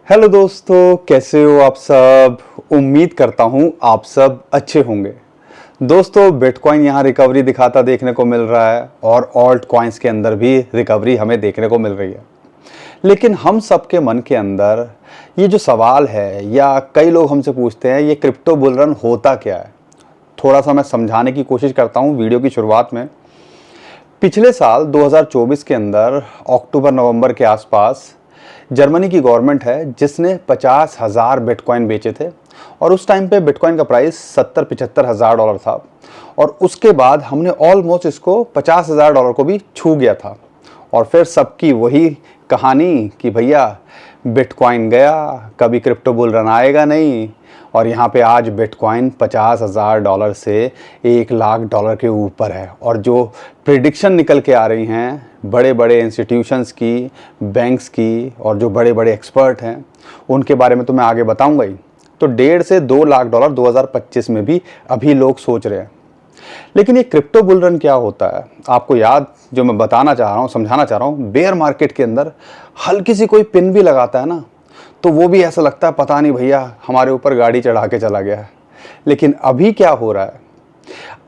Hello दोस्तों, कैसे हो आप सब। उम्मीद करता हूं आप सब अच्छे होंगे। दोस्तों, बिटकॉइन यहां रिकवरी दिखाता देखने को मिल रहा है और ऑल्ट कॉइन्स के अंदर भी रिकवरी हमें देखने को मिल रही है। लेकिन हम सबके मन के अंदर ये जो सवाल है, या कई लोग हमसे पूछते हैं ये क्रिप्टो बुल रन होता क्या है, थोड़ा सा मैं समझाने की कोशिश करता हूं वीडियो की शुरुआत में। पिछले साल 2024 के अंदर अक्टूबर नवंबर के आसपास जर्मनी की गवर्नमेंट है जिसने 50,000 बिटकॉइन बेचे थे और उस टाइम पे बिटकॉइन का प्राइस 70-75 हज़ार डॉलर था। और उसके बाद हमने ऑलमोस्ट इसको 50,000 डॉलर को भी छू गया था। और फिर सबकी वही कहानी कि भैया बिटकॉइन गया, कभी क्रिप्टो बुल रन आएगा नहीं। और यहाँ पे आज बिटकॉइन 50,000 डॉलर से 1 लाख डॉलर के ऊपर है। और जो प्रिडिक्शन निकल के आ रही हैं बड़े बड़े इंस्टीट्यूशंस की, बैंक्स की, और जो बड़े बड़े एक्सपर्ट हैं उनके बारे में तो मैं आगे बताऊंगा ही। तो 1.5 से 2 लाख डॉलर 2025 में भी अभी लोग सोच रहे हैं। लेकिन ये क्रिप्टो बुल रन क्या होता है, आपको याद जो मैं बताना चाह रहा हूँ, समझाना चाह रहा हूँ। बेयर मार्केट के अंदर हल्की सी कोई पिन भी लगाता है ना, तो वो भी ऐसा लगता है पता नहीं भैया हमारे ऊपर गाड़ी चढ़ा के चला गया है। लेकिन अभी क्या हो रहा है,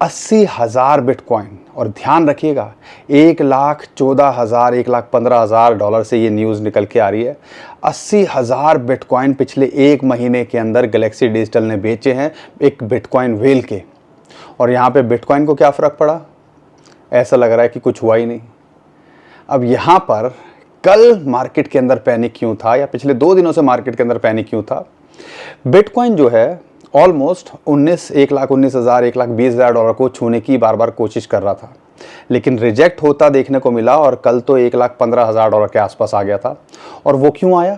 80,000 बिटकॉइन, और ध्यान रखिएगा 1,14,000 1,15,000 डॉलर से ये न्यूज़ निकल के आ रही है। 80,000 बिटकॉइन पिछले 1 महीने के अंदर गैलेक्सी डिजिटल ने बेचे हैं, एक बिटकॉइन व्हेल के। और यहाँ पे बिटकॉइन को क्या फ़र्क पड़ा, ऐसा लग रहा है कि कुछ हुआ ही नहीं। अब यहाँ पर कल मार्केट के अंदर पैनिक क्यों था, या पिछले 2 दिनों से मार्केट के अंदर पैनिक क्यों था। बिटकॉइन जो है ऑलमोस्ट 1,19,000 1,20,000 डॉलर को छूने की बार बार कोशिश कर रहा था, लेकिन रिजेक्ट होता देखने को मिला। और कल तो 1,15,000 डॉलर के आसपास आ गया था। और वो क्यों आया,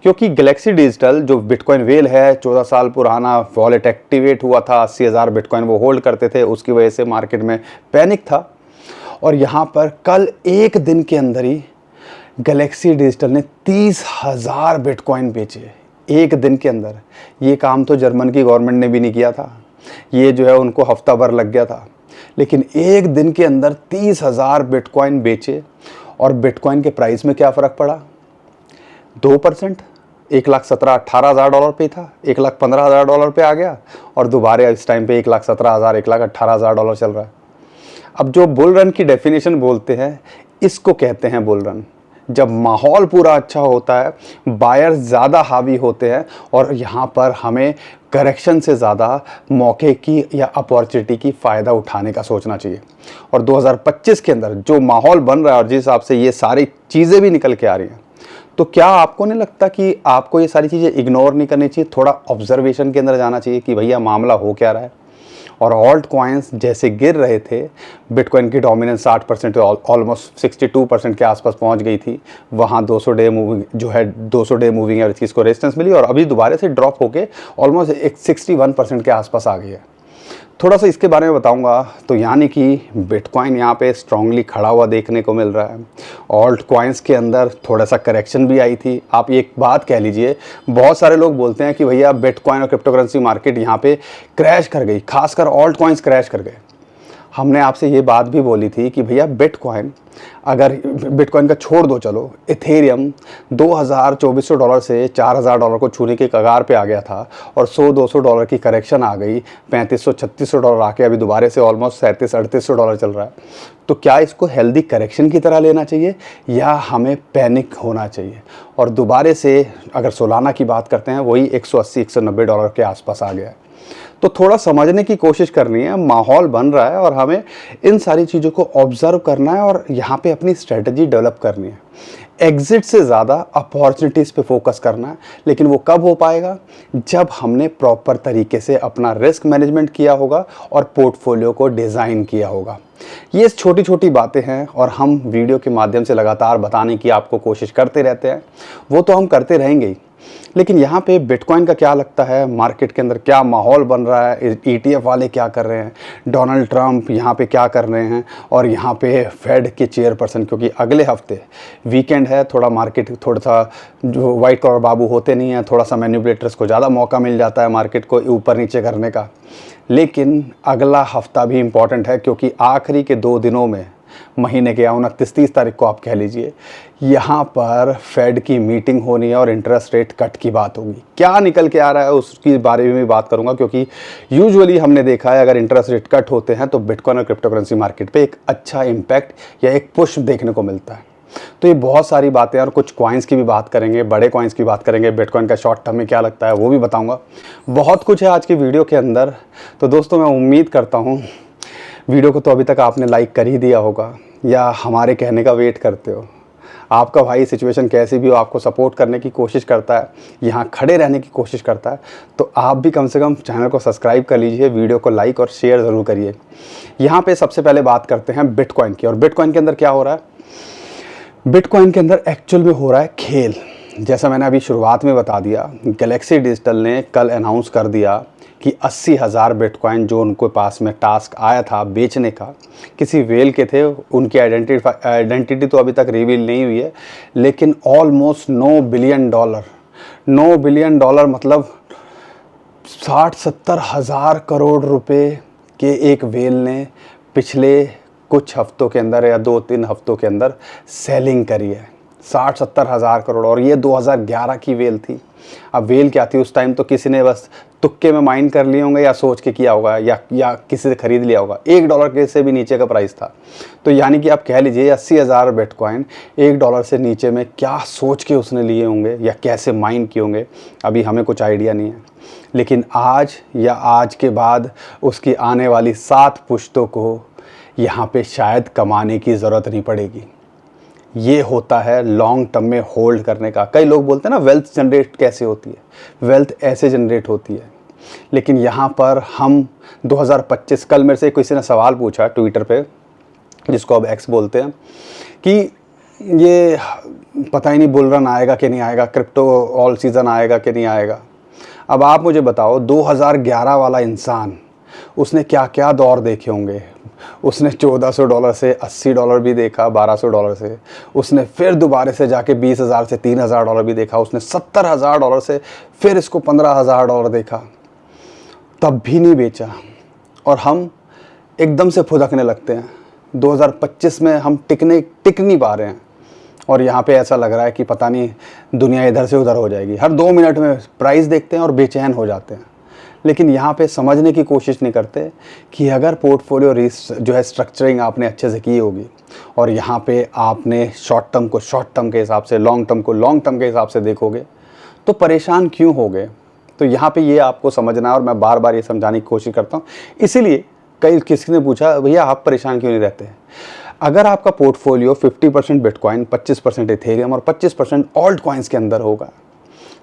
क्योंकि गैलेक्सी डिजिटल जो बिटकॉइन व्हेल है, 14 साल पुराना वॉलेट एक्टिवेट हुआ था, 80,000 बिटकॉइन वो होल्ड करते थे, उसकी वजह से मार्केट में पैनिक था। और यहाँ पर कल एक दिन के अंदर ही गैलेक्सी डिजिटल ने 30,000 बिटकॉइन बेचे, एक दिन के अंदर। ये काम तो जर्मन की गवर्नमेंट ने भी नहीं किया था, ये जो है उनको हफ्ता भर लग गया था। लेकिन एक दिन के अंदर 30,000 बिटकॉइन बेचे। और बिटकॉइन के प्राइस में क्या फ़र्क पड़ा, 2%। 1,17,000-18,000 डॉलर पे था, 1,15,000 डॉलर पे आ गया। और दोबारा इस टाइम पे 1,17,000 1,18,000 डॉलर चल रहा है। अब जो बुल रन की डेफिनेशन बोलते हैं, इसको कहते हैं बुल रन। जब माहौल पूरा अच्छा होता है, बायर ज़्यादा हावी होते हैं, और यहाँ पर हमें करेक्शन से ज़्यादा मौके की या अपॉर्चुनिटी की फ़ायदा उठाने का सोचना चाहिए। और 2025 के अंदर जो माहौल बन रहा है और जिस हिसाब से ये सारी चीज़ें भी निकल के आ रही हैं, तो क्या आपको नहीं लगता कि आपको ये सारी चीज़ें इग्नोर नहीं करनी चाहिए, थोड़ा ऑब्जर्वेशन के अंदर जाना चाहिए कि भैया मामला हो क्या रहा है। और ऑल्ट कॉइन्स जैसे गिर रहे थे, बिटकॉइन की डोमिनेंस 60% ऑलमोस्ट 62% के आसपास पहुंच गई थी। वहाँ 200 डे मूविंग जो है, 200 डे मूविंग एवरेज इसको रेजिस्टेंस मिली, और अभी दोबारा से ड्रॉप होके ऑलमोस्ट 61% के आसपास आ गई है। थोड़ा सा इसके बारे में बताऊंगा। तो यानी कि बिटकॉइन यहाँ पे स्ट्रांगली खड़ा हुआ देखने को मिल रहा है। ऑल्ट कॉइन्स के अंदर थोड़ा सा करेक्शन भी आई थी। आप एक बात कह लीजिए, बहुत सारे लोग बोलते हैं कि भैया बिटकॉइन और क्रिप्टो करेंसी मार्केट यहाँ पे क्रैश कर गई, खासकर ऑल्ट कॉइन्स क्रैश कर गए। हमने आपसे ये बात भी बोली थी कि भैया बिटकॉइन, अगर बिटकॉइन का छोड़ दो, चलो इथेरियम 2,2400 डॉलर से 4,000 डॉलर को छूने के कगार पे आ गया था, और 100-200 डॉलर की करेक्शन आ गई, 3500-3600 डॉलर आके अभी दोबारा से ऑलमोस्ट 3700-3800 डॉलर चल रहा है। तो क्या इसको हेल्दी करेक्शन की तरह लेना चाहिए, या हमें पैनिक होना चाहिए? और दोबारा से अगर सोलाना की बात करते हैं, वही 180-190 डॉलर के आसपास आ गया है। तो थोड़ा समझने की कोशिश करनी है, माहौल बन रहा है और हमें इन सारी चीज़ों को ऑब्जर्व करना है और यहाँ पे अपनी स्ट्रेटजी डेवलप करनी है। एग्जिट से ज़्यादा अपॉर्चुनिटीज़ पे फोकस करना है। लेकिन वो कब हो पाएगा, जब हमने प्रॉपर तरीके से अपना रिस्क मैनेजमेंट किया होगा और पोर्टफोलियो को डिज़ाइन किया होगा। ये छोटी छोटी बातें हैं और हम वीडियो के माध्यम से लगातार बताने की आपको कोशिश करते रहते हैं, वो तो हम करते रहेंगे ही। लेकिन यहाँ पे बिटकॉइन का क्या लगता है, मार्केट के अंदर क्या माहौल बन रहा है, ETF वाले क्या कर रहे हैं, डोनाल्ड ट्रंप यहाँ पे क्या कर रहे हैं, और यहाँ पे फेड के चेयरपर्सन, क्योंकि अगले हफ्ते वीकेंड है, थोड़ा मार्केट थोड़ा सा जो वाइट कॉलर बाबू होते नहीं हैं, थोड़ा सा मैनिपुलेटर्स को ज़्यादा मौका मिल जाता है मार्केट को ऊपर नीचे करने का। लेकिन अगला हफ्ता भी इम्पॉर्टेंट है, क्योंकि आखिरी के 2 दिनों में महीने के या 29-30 तारीख को आप कह लीजिए, यहाँ पर फेड की मीटिंग होनी है और इंटरेस्ट रेट कट की बात होगी। क्या निकल के आ रहा है उसकी बारे में भी बात करूँगा, क्योंकि यूजुअली हमने देखा है अगर इंटरेस्ट रेट कट होते हैं तो बिटकॉइन और क्रिप्टो करेंसी मार्केट पे एक अच्छा इम्पैक्ट या एक पुश देखने को मिलता है। तो ये बहुत सारी बातें और कुछ कॉइन्स की भी बात करेंगे, बड़े कॉइन्स की बात करेंगे, बिटकॉइन का शॉर्ट टर्म में क्या लगता है वो भी बताऊंगा। बहुत कुछ है आज की वीडियो के अंदर। तो दोस्तों मैं उम्मीद करता हूँ वीडियो को तो अभी तक आपने लाइक कर ही दिया होगा या हमारे कहने का वेट करते हो। आपका भाई सिचुएशन कैसी भी हो आपको सपोर्ट करने की कोशिश करता है, यहाँ खड़े रहने की कोशिश करता है। तो आप भी कम से कम चैनल को सब्सक्राइब कर लीजिए, वीडियो को लाइक और शेयर ज़रूर करिए। यहाँ पे सबसे पहले बात करते हैं बिटकॉइन की। और बिटकॉइन के अंदर क्या हो रहा है? बिटकॉइन के अंदर एक्चुअल में हो रहा है खेल। जैसा मैंने अभी शुरुआत में बता दिया, गैलेक्सी डिजिटल ने कल अनाउंस कर दिया कि 80,000 बिटकॉइन जो उनके पास में टास्क आया था बेचने का, किसी वेल के थे, उनकी आइडेंटिटी तो अभी तक रिवील नहीं हुई है, लेकिन ऑलमोस्ट $9 बिलियन, $9 बिलियन मतलब 60-70 हज़ार करोड़ रुपए के एक वेल ने पिछले कुछ हफ्तों के अंदर या 2-3 हफ्तों के अंदर सेलिंग करी है। 60-70 हज़ार करोड़। और ये 2011 की वेल थी। अब वेल क्या थी उस टाइम, तो किसी ने बस तुक्के में माइन कर लिए होंगे या सोच के किया होगा या किसी से ख़रीद लिया होगा। $1 के से भी नीचे का प्राइस था। तो यानी कि आप कह लीजिए 80,000 बिटकॉइन $1 से नीचे में क्या सोच के उसने लिए होंगे या कैसे माइन किए होंगे, अभी हमें कुछ आइडिया नहीं है। लेकिन आज या आज के बाद उसकी आने वाली 7 पुश्तों को यहाँ पे शायद कमाने की ज़रूरत नहीं पड़ेगी। ये होता है लॉन्ग टर्म में होल्ड करने का। कई लोग बोलते हैं ना वेल्थ जनरेट कैसे होती है, वेल्थ ऐसे जनरेट होती है। लेकिन यहाँ पर हम 2025, कल मेरे से किसी ने सवाल पूछा ट्विटर पे, जिसको अब एक्स बोलते हैं, कि ये पता ही नहीं बुल रन आएगा कि नहीं आएगा, क्रिप्टो ऑल सीज़न आएगा कि नहीं आएगा। अब आप मुझे बताओ 2011 वाला इंसान, उसने क्या क्या दौर देखे होंगे। उसने $1400 से $80 भी देखा, $1200 से उसने फिर दोबारा से जाके 20,000 से $3,000 भी देखा, उसने $70,000 से फिर इसको $15,000 देखा, तब भी नहीं बेचा। और हम एकदम से फुदकने लगते हैं। 2025 में हम टिक नहीं पा रहे हैं। और यहाँ पे ऐसा लग रहा है कि पता नहीं दुनिया इधर से उधर हो जाएगी। हर 2 मिनट में प्राइस देखते हैं और बेचैन हो जाते हैं। लेकिन यहाँ पे समझने की कोशिश नहीं करते कि अगर पोर्टफोलियो जो है स्ट्रक्चरिंग आपने अच्छे से की होगी और यहाँ पे आपने शॉर्ट टर्म को शॉर्ट टर्म के हिसाब से, लॉन्ग टर्म को लॉन्ग टर्म के हिसाब से देखोगे तो परेशान क्यों होगे। तो यहाँ पे ये आपको समझना है और मैं बार बार ये समझाने की कोशिश करता हूँ। इसीलिए किसी ने पूछा भैया आप परेशान क्यों नहीं रहते। अगर आपका पोर्टफोलियो 50% बिटकॉइन, 25% इथेरियम और 25% ऑल्ट कॉइन्स के अंदर होगा,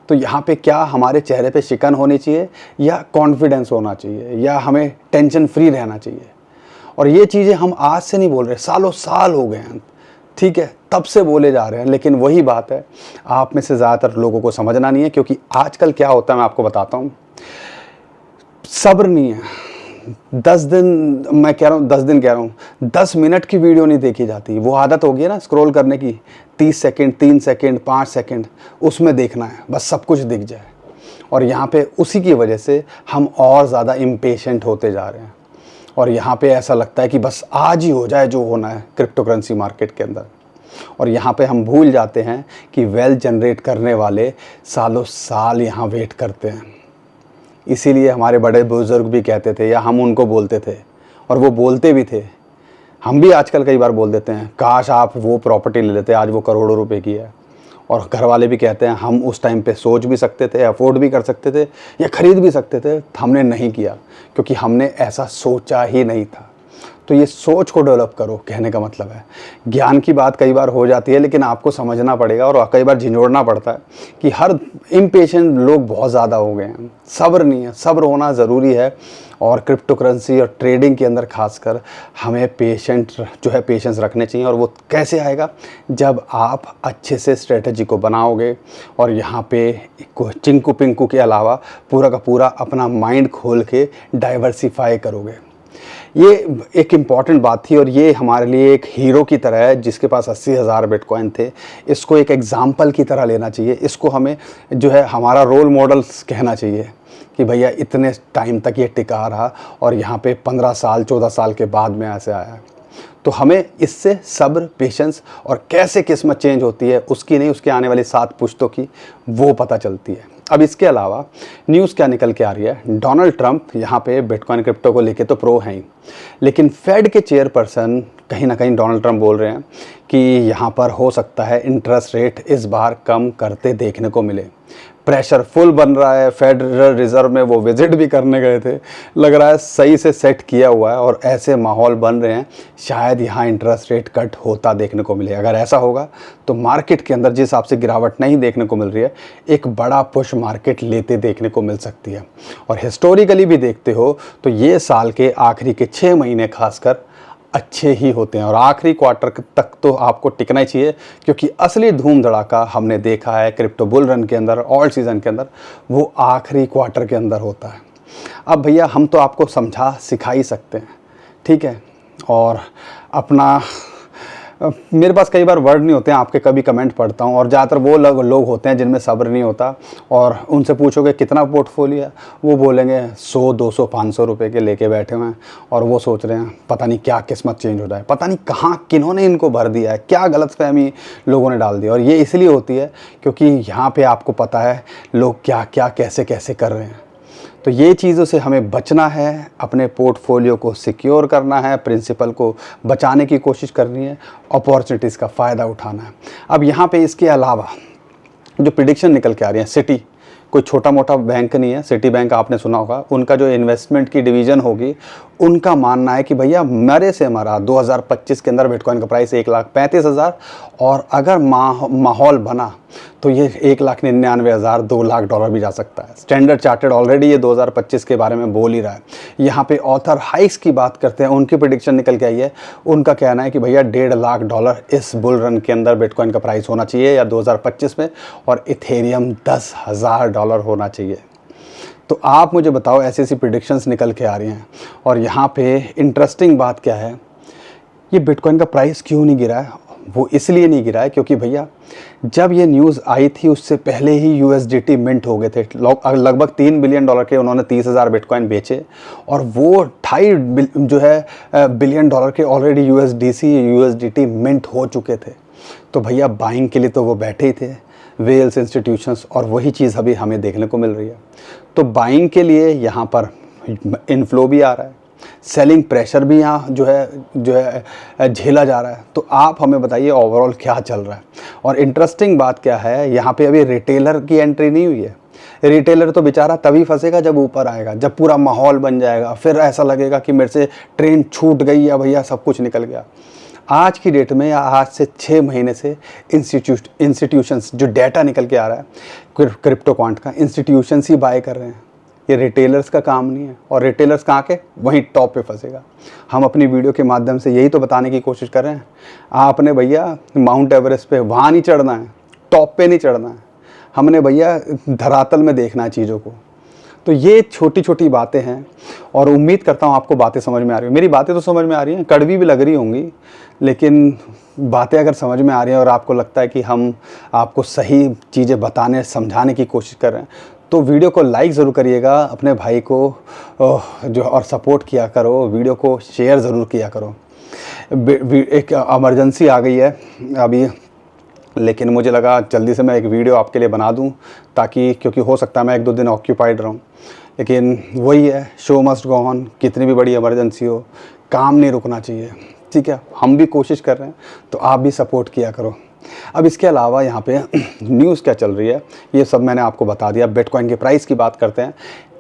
तो यहाँ पे क्या हमारे चेहरे पे शिकन होनी चाहिए या कॉन्फिडेंस होना चाहिए या हमें टेंशन फ्री रहना चाहिए। और ये चीज़ें हम आज से नहीं बोल रहे, सालों साल हो गए हैं, ठीक है, तब से बोले जा रहे हैं। लेकिन वही बात है, आप में से ज़्यादातर लोगों को समझना नहीं है। क्योंकि आजकल क्या होता है मैं आपको बताता हूँ, सब्र नहीं है। 10 दिन, मैं कह रहा हूँ 10 दिन कह रहा हूँ, 10 मिनट की वीडियो नहीं देखी जाती। वो आदत हो गई है ना स्क्रॉल करने की, 30 सेकंड, 3 सेकंड, 5 सेकंड, उसमें देखना है, बस सब कुछ दिख जाए। और यहाँ पे उसी की वजह से हम और ज़्यादा इम्पेशेंट होते जा रहे हैं। और यहाँ पे ऐसा लगता है कि बस आज ही हो जाए जो होना है क्रिप्टो करेंसी मार्केट के अंदर। और यहाँ पे हम भूल जाते हैं कि वेल्थ जनरेट करने वाले सालों साल यहाँ वेट करते हैं। इसीलिए हमारे बड़े बुजुर्ग भी कहते थे या हम उनको बोलते थे, और वो बोलते भी थे। हम भी आजकल कई बार बोल देते हैं काश आप वो प्रॉपर्टी ले लेते, आज वो करोड़ों रुपए की है। और घर वाले भी कहते हैं हम उस टाइम पे सोच भी सकते थे, अफोर्ड भी कर सकते थे या ख़रीद भी सकते थे, हमने नहीं किया क्योंकि हमने ऐसा सोचा ही नहीं था। तो ये सोच को डेवलप करो, कहने का मतलब है। ज्ञान की बात कई बार हो जाती है, लेकिन आपको समझना पड़ेगा और कई बार झिझोड़ना पड़ता है कि हर इम्पेशेंट लोग बहुत ज़्यादा हो गए हैं। सब्र नहीं है, सब्र होना ज़रूरी है। और क्रिप्टो करेंसी और ट्रेडिंग के अंदर खासकर हमें पेशेंस रखने चाहिए। और वो कैसे आएगा, जब आप अच्छे से स्ट्रेटजी को बनाओगे और यहाँ पे चिंकू पिंकू के अलावा पूरा का पूरा अपना माइंड खोल के डाइवर्सिफाई करोगे। ये एक इम्पॉर्टेंट बात थी और ये हमारे लिए एक हीरो की तरह है जिसके पास 80,000 बिटकॉइन थे। इसको एक एग्जाम्पल की तरह लेना चाहिए। इसको हमें जो है हमारा रोल मॉडल कहना चाहिए कि भैया इतने टाइम तक ये टिका रहा और यहाँ पे 15 साल 14 साल के बाद में ऐसे आया। तो तो हमें इससे सब्र, पेशेंस और कैसे किस्मत चेंज होती है उसकी नहीं, उसके आने वाली 7 पुश्तों की वो पता चलती है। अब इसके अलावा न्यूज़ क्या निकल के आ रही है, डोनाल्ड ट्रंप यहाँ पे बिटकॉइन क्रिप्टो को लेके तो प्रो हैं ही, लेकिन फेड के चेयरपर्सन कहीं ना कहीं डोनाल्ड ट्रंप बोल रहे हैं कि यहाँ पर हो सकता है इंटरेस्ट रेट इस बार कम करते देखने को मिले। प्रेशर फुल बन रहा है, फेडरल रिजर्व में वो विजिट भी करने गए थे, लग रहा है सही से सेट किया हुआ है और ऐसे माहौल बन रहे हैं शायद यहाँ इंटरेस्ट रेट कट होता देखने को मिले। अगर ऐसा होगा तो मार्केट के अंदर जिस हिसाब से गिरावट नहीं देखने को मिल रही है, एक बड़ा पुश मार्केट लेते देखने को मिल सकती है। और हिस्टोरिकली भी देखते हो तो ये साल के आखिरी के 6 महीने खासकर अच्छे ही होते हैं और आखिरी क्वार्टर तक तो आपको टिकना ही चाहिए, क्योंकि असली धूम धड़ाका हमने देखा है क्रिप्टो बुल रन के अंदर, ऑल सीज़न के अंदर, वो आखिरी क्वार्टर के अंदर होता है। अब भैया हम तो आपको समझा सिखा ही सकते हैं, ठीक है, और अपना मेरे पास कई बार वर्ड नहीं होते हैं, आपके कभी कमेंट पढ़ता हूँ और ज़्यादातर वो लोग होते हैं जिनमें सब्र नहीं होता, और उनसे पूछोगे कितना पोर्टफोलियो है, वो बोलेंगे 100, 200, 500 रुपये के लेके बैठे हुए हैं और वो सोच रहे हैं पता नहीं क्या किस्मत चेंज हो जाए, पता नहीं कहाँ किन्होंने इनको भर दिया है, क्या गलतफहमी लोगों ने डाल दी। और ये इसलिए होती है क्योंकि यहाँ पर आपको पता है लोग क्या क्या कैसे कैसे कर रहे हैं। तो ये चीज़ों से हमें बचना है, अपने पोर्टफोलियो को सिक्योर करना है, प्रिंसिपल को बचाने की कोशिश करनी है, अपॉर्चुनिटीज़ का फ़ायदा उठाना है। अब यहाँ पे इसके अलावा जो प्रिडिक्शन निकल के आ रही है, सिटी कोई छोटा मोटा बैंक नहीं है, सिटी बैंक आपने सुना होगा, उनका जो इन्वेस्टमेंट की डिवीज़न होगी उनका मानना है कि भैया मरे से मरा 2025 के अंदर बिटकॉइन का प्राइस 1,35,000 और अगर माहौल बना तो ये 1,99,000 $2 लाख भी जा सकता है। स्टैंडर्ड चार्टर्ड ऑलरेडी ये 2025 के बारे में बोल ही रहा है। यहाँ पे ऑथर हाइक्स की बात करते हैं, उनकी प्रेडिक्शन निकल के आई है, उनका कहना है कि भैया $1.5 लाख इस बुल रन के अंदर बिटकॉइन का प्राइस होना चाहिए या 2025 में, और इथेरियम $10,000 होना चाहिए। तो आप मुझे बताओ, ऐसी ऐसी प्रेडिक्शंस निकल के आ रही हैं और यहाँ पे इंटरेस्टिंग बात क्या है, ये बिटकॉइन का प्राइस क्यों नहीं गिरा है? वो इसलिए नहीं गिरा है क्योंकि भैया जब ये न्यूज़ आई थी उससे पहले ही USDT मिंट हो गए थे, लगभग $3 बिलियन के उन्होंने 30,000 बिटकॉइन बेचे और वो $2.5 बिलियन के ऑलरेडी USDT मिंट हो चुके थे। तो भैया बाइंग के लिए तो वो बैठे ही थे, वेल्स इंस्टीट्यूशंस, और वही चीज़ अभी हमें देखने को मिल रही है। तो बाइंग के लिए यहाँ पर इनफ्लो भी आ रहा है, सेलिंग प्रेशर भी यहाँ जो है झेला जा रहा है। तो आप हमें बताइए ओवरऑल क्या चल रहा है। और इंटरेस्टिंग बात क्या है, यहाँ पे अभी रिटेलर की एंट्री नहीं हुई है। रिटेलर तो बेचारा तभी फंसेगा जब ऊपर आएगा, जब पूरा माहौल बन जाएगा, फिर ऐसा लगेगा कि मेरे से ट्रेन छूट गई या भैया सब कुछ निकल गया। आज की डेट में या आज से 6 महीने से इंस्टीट्यूशंस जो डाटा निकल के आ रहा है क्रिप्टो क्वांट का, इंस्टीट्यूशंस ही बाय कर रहे हैं। ये रिटेलर्स का काम नहीं है, और रिटेलर्स कहाँ के, वहीं टॉप पे फंसेगा। हम अपनी वीडियो के माध्यम से यही तो बताने की कोशिश कर रहे हैं, आपने भैया माउंट एवरेस्ट पे वहाँ नहीं चढ़ना है, टॉप पे नहीं चढ़ना है, हमने भैया धरातल में देखना है चीज़ों को। तो ये छोटी छोटी बातें हैं और उम्मीद करता हूँ आपको बातें समझ में आ रही हैं। मेरी बातें तो समझ में आ रही हैं, कड़वी भी लग रही होंगी, लेकिन बातें अगर समझ में आ रही हैं और आपको लगता है कि हम आपको सही चीज़ें बताने समझाने की कोशिश कर रहे हैं, तो वीडियो को लाइक ज़रूर करिएगा, अपने भाई को जो और सपोर्ट किया करो, वीडियो को शेयर ज़रूर किया करो। एक इमरजेंसी आ गई है अभी, लेकिन मुझे लगा जल्दी से मैं एक वीडियो आपके लिए बना दूं, ताकि क्योंकि हो सकता है मैं 1-2 दिन ऑक्यूपाइड रहूं, लेकिन वही है, शो मस्ट गो ऑन। कितनी भी बड़ी इमरजेंसी हो, काम नहीं रुकना चाहिए, ठीक है। हम भी कोशिश कर रहे हैं, तो आप भी सपोर्ट किया करो। अब इसके अलावा यहाँ पे न्यूज़ क्या चल रही है ये सब मैंने आपको बता दिया। बिटकॉइन के प्राइस की बात करते हैं।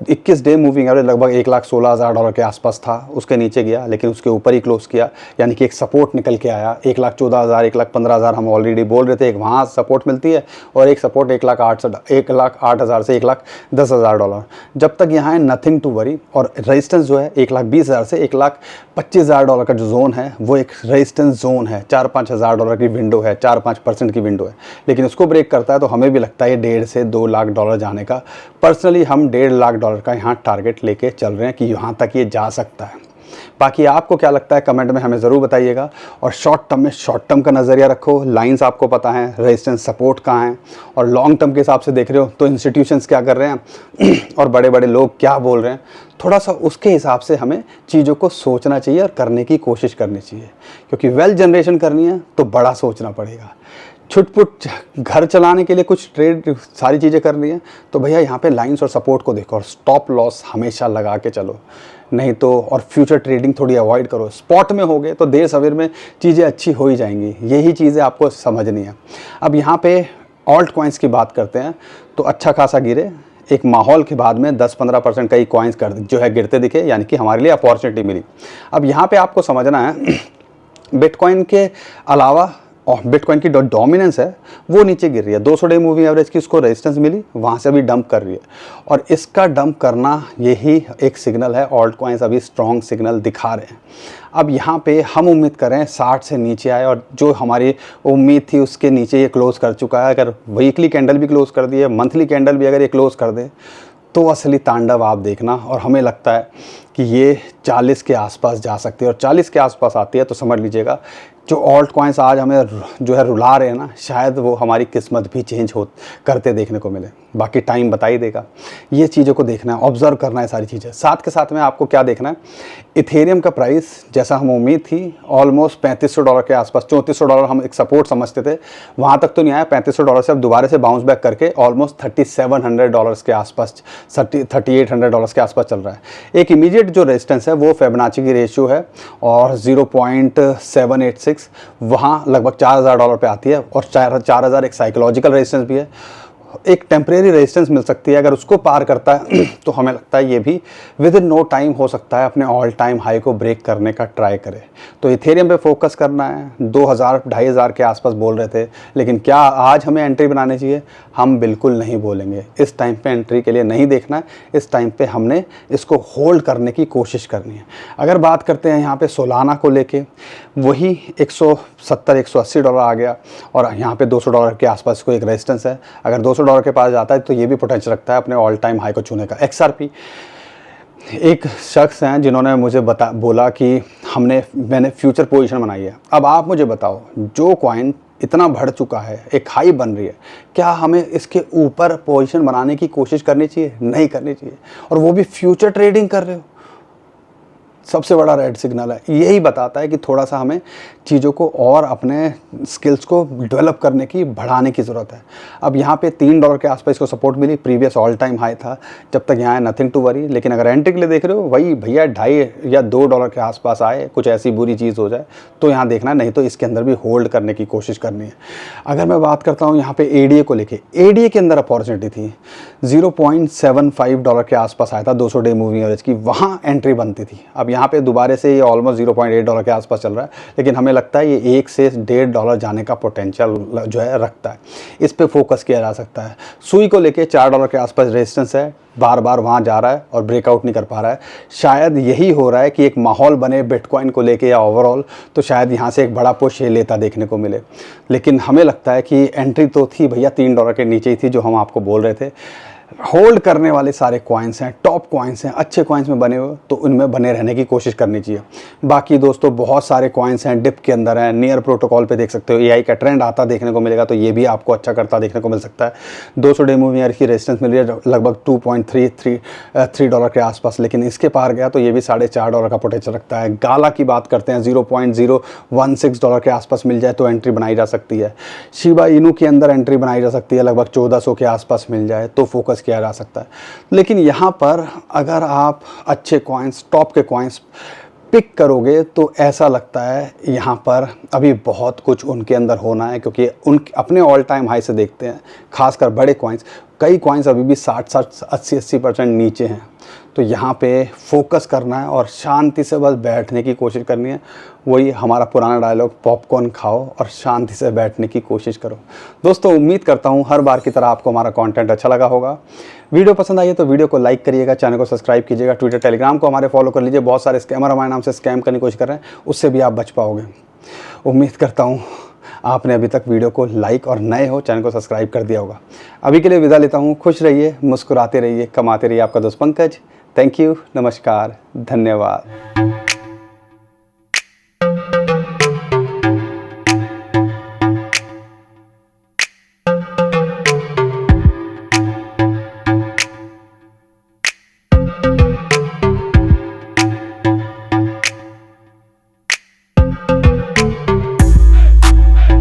21 डे मूविंग एवरेज लगभग $1,16,000 के आसपास था, उसके नीचे गया लेकिन उसके ऊपर ही क्लोज किया, यानी कि एक सपोर्ट निकल के आया। 1,14,000 1,15,000 हम ऑलरेडी बोल रहे थे, एक वहाँ सपोर्ट मिलती है और एक सपोर्ट 1,08,000 से $1,10,000। जब तक यहाँ है नथिंग टू वरी, और रेजिस्टेंस जो है 1,20,000 से $1,25,000 का जो जोन है वो एक रेजिस्टेंस जोन है। $4-5,000 की विंडो है, 4-5% की विंडो है, लेकिन उसको ब्रेक करता है तो हमें भी लगता है $1.5 से $2 लाख जाने का। पर्सनली हम $1.5 लाख का यहाँ टारगेट लेके चल रहे हैं कि यहाँ तक ये जा सकता है। बाकी आपको क्या लगता है कमेंट में हमें ज़रूर बताइएगा। और शॉर्ट टर्म में शॉर्ट टर्म का नज़रिया रखो, लाइंस आपको पता है, रेजिस्टेंस सपोर्ट कहाँ है, और लॉन्ग टर्म के हिसाब से देख रहे हो तो इंस्टीट्यूशंस क्या कर रहे हैं और बड़े बड़े लोग क्या बोल रहे हैं, थोड़ा सा उसके हिसाब से हमें चीज़ों को सोचना चाहिए और करने की कोशिश करनी चाहिए। क्योंकि वेल्थ जनरेशन करनी है तो बड़ा सोचना पड़ेगा। छुटपुट घर चलाने के लिए कुछ ट्रेड सारी चीज़ें करनी है तो भैया यहाँ पे लाइंस और सपोर्ट को देखो और स्टॉप लॉस हमेशा लगा के चलो, नहीं तो और फ्यूचर ट्रेडिंग थोड़ी अवॉइड करो। स्पॉट में हो गए तो देर सवेर में चीज़ें अच्छी हो ही जाएंगी, यही चीज़ें आपको समझनी है। अब यहाँ पे ऑल्ट कॉइन्स की बात करते हैं तो अच्छा खासा गिरे, एक माहौल के बाद में 10-15% कई कॉइन्स जो है गिरते दिखे, यानी कि हमारे लिए अपॉर्चुनिटी मिली। अब यहाँ पे आपको समझना है बिटकॉइन के अलावा और बिटकॉइन की डोमिनेंस है वो नीचे गिर रही है। 200 डे मूविंग एवरेज की उसको रेजिस्टेंस मिली, वहाँ से अभी डंप कर रही है, और इसका डंप करना यही एक सिग्नल है। ऑल्ट कॉइन्स अभी स्ट्रॉन्ग सिग्नल दिखा रहे हैं। अब यहाँ पे हम उम्मीद करें 60 से नीचे आए, और जो हमारी उम्मीद थी उसके नीचे ये क्लोज कर चुका है। अगर वीकली कैंडल भी क्लोज कर दिए, मंथली कैंडल भी अगर ये क्लोज कर दे तो असली तांडव आप देखना। और हमें लगता है कि ये 40 के आसपास जा सकती है, और 40 के आसपास आती है तो समझ लीजिएगा जो ऑल्ट कॉइन्स आज हमें जो है रुला रहे हैं ना, शायद वो हमारी किस्मत भी चेंज करते देखने को मिले। बाकी टाइम बता ही देगा। ये चीज़ों को देखना है, ऑब्जर्व करना है सारी चीज़ें। साथ के साथ में आपको क्या देखना है, इथेरियम का प्राइस जैसा हम उम्मीद थी ऑलमोस्ट $3500 के आसपास, $3400 हम एक सपोर्ट समझते थे, वहाँ तक तो नहीं आया। $3500 से अब दोबारा से बाउंस बैक करके ऑलमोस्ट $3700 के आसपास, $3800 के आसपास चल रहा है। एक इमीडिएट जो रेजिस्टेंस है वो फिबोनाची की रेशियो है और 0.786, वहाँ लगभग $4000 पे आती है, और 4000 एक साइकोलॉजिकल रेजिस्टेंस भी है। एक टेम्परेरी रेजिस्टेंस मिल सकती है, अगर उसको पार करता है तो हमें लगता है ये भी विद इन नो टाइम हो सकता है अपने ऑल टाइम हाई को ब्रेक करने का ट्राई करे। तो इथेरियम पे फोकस करना है। 2000-2500 के आसपास बोल रहे थे, लेकिन क्या आज हमें एंट्री बनानी चाहिए? हम बिल्कुल नहीं बोलेंगे। इस टाइम पे एंट्री के लिए नहीं देखना है, इस टाइम पे हमने इसको होल्ड करने की कोशिश करनी है। अगर बात करते हैं यहाँ पे सोलाना को लेके, वही $170-180 आ गया, और यहाँ पे $200 के आसपास को एक रेजिस्टेंस है। अगर $200 के पास जाता है तो ये भी पोटेंशियल रखता है अपने ऑल टाइम हाई को छूने का। XRP, एक शख्स हैं जिन्होंने मुझे बोला कि मैंने फ्यूचर पोजीशन बनाई है। अब आप मुझे बताओ, जो कॉइन इतना बढ़ चुका है, एक हाई बन रही है, क्या हमें इसके ऊपर पोजीशन बनाने की कोशिश करनी चाहिए? नहीं करनी चाहिए। और वो भी फ्यूचर ट्रेडिंग कर रहे हो, सबसे बड़ा रेड सिग्नल है। यही बताता है कि थोड़ा सा हमें चीज़ों को और अपने स्किल्स को डेवलप करने की, बढ़ाने की ज़रूरत है। अब यहाँ पे $3 के आसपास इसको सपोर्ट मिली, प्रीवियस ऑल टाइम हाई था। जब तक यहाँ है नथिंग टू वरी, लेकिन अगर एंट्री के लिए देख रहे हो, वही भैया $2.5 या $2 के आसपास आए, कुछ ऐसी बुरी चीज़ हो जाए तो यहाँ देखना, नहीं तो इसके अंदर भी होल्ड करने की कोशिश करनी है। अगर मैं बात करता हूँ यहाँ पे ADA को लेके, ADA के अंदर अपॉर्चुनिटी थी, $0.75 के आसपास आया था 200 डे मूविंग एवरेज की, वहाँ एंट्री बनती थी। अब यहाँ पे दोबारा से ये ऑलमोस्ट $0.8 के आसपास चल रहा है, लेकिन हमें लगता है ये $1 से $1.5 जाने का पोटेंशियल जो है रखता है। इस पे फोकस किया जा सकता है। सुई को लेके $4 के आसपास रेजिस्टेंस है, बार बार वहाँ जा रहा है और ब्रेकआउट नहीं कर पा रहा है। शायद यही हो रहा है कि एक माहौल बने बिटकॉइन को लेके या ओवरऑल, तो शायद यहाँ से एक बड़ा पुश ये लेता देखने को मिले। लेकिन हमें लगता है कि एंट्री तो थी भैया $3 के नीचे ही थी, जो हम आपको बोल रहे थे। होल्ड करने वाले सारे कॉइन्स हैं, टॉप कॉइन्स हैं, अच्छे कॉइन्स में बने हुए, तो उनमें बने रहने की कोशिश करनी चाहिए। बाकी दोस्तों बहुत सारे कॉइन्स हैं, डिप के अंदर हैं, नियर प्रोटोकॉल पे देख सकते हो, AI का ट्रेंड आता देखने को मिलेगा, तो ये भी आपको अच्छा करता देखने को मिल सकता है। 200 डे मूविंग एवरेज की रेजिस्टेंस मिल रही है लगभग $2.33 के आसपास, लेकिन इसके पार गया तो ये भी $4.5 का पोटेंशियल रखता है। गाला की बात करते हैं, $0.016 के आसपास मिल जाए तो एंट्री बनाई जा सकती है। शिबा इनू के अंदर एंट्री बनाई जा सकती है, लगभग 1400 के आसपास मिल जाए तो फोकस किया जा सकता है। लेकिन यहाँ पर अगर आप अच्छे कॉइन्स, टॉप के कॉइन्स पिक करोगे तो ऐसा लगता है यहाँ पर अभी बहुत कुछ उनके अंदर होना है, क्योंकि उन अपने ऑल टाइम हाई से देखते हैं, खासकर बड़े कॉइन्स, कई कॉइन्स अभी भी 60-60, 80-80% नीचे हैं। तो यहाँ पे फोकस करना है और शांति से बस बैठने की कोशिश करनी है। वही हमारा पुराना डायलॉग, पॉपकॉर्न खाओ और शांति से बैठने की कोशिश करो। दोस्तों उम्मीद करता हूँ हर बार की तरह आपको हमारा कंटेंट अच्छा लगा होगा। वीडियो पसंद आई है तो वीडियो को लाइक करिएगा, चैनल को सब्सक्राइब कीजिएगा, ट्विटर टेलीग्राम को हमारे फॉलो कर लीजिए। बहुत सारे स्कैमर हमारे नाम से स्कैम करने की कोशिश कर रहे हैं, उससे भी आप बच पाओगे। उम्मीद करता हूँ आपने अभी तक वीडियो को लाइक और नए हो चैनल को सब्सक्राइब कर दिया होगा। अभी के लिए विदा लेता हूँ। खुश रहिए, मुस्कुराते रहिए, कमाते रहिए। आपका दोस्त पंकज। थैंक यू, नमस्कार, धन्यवाद।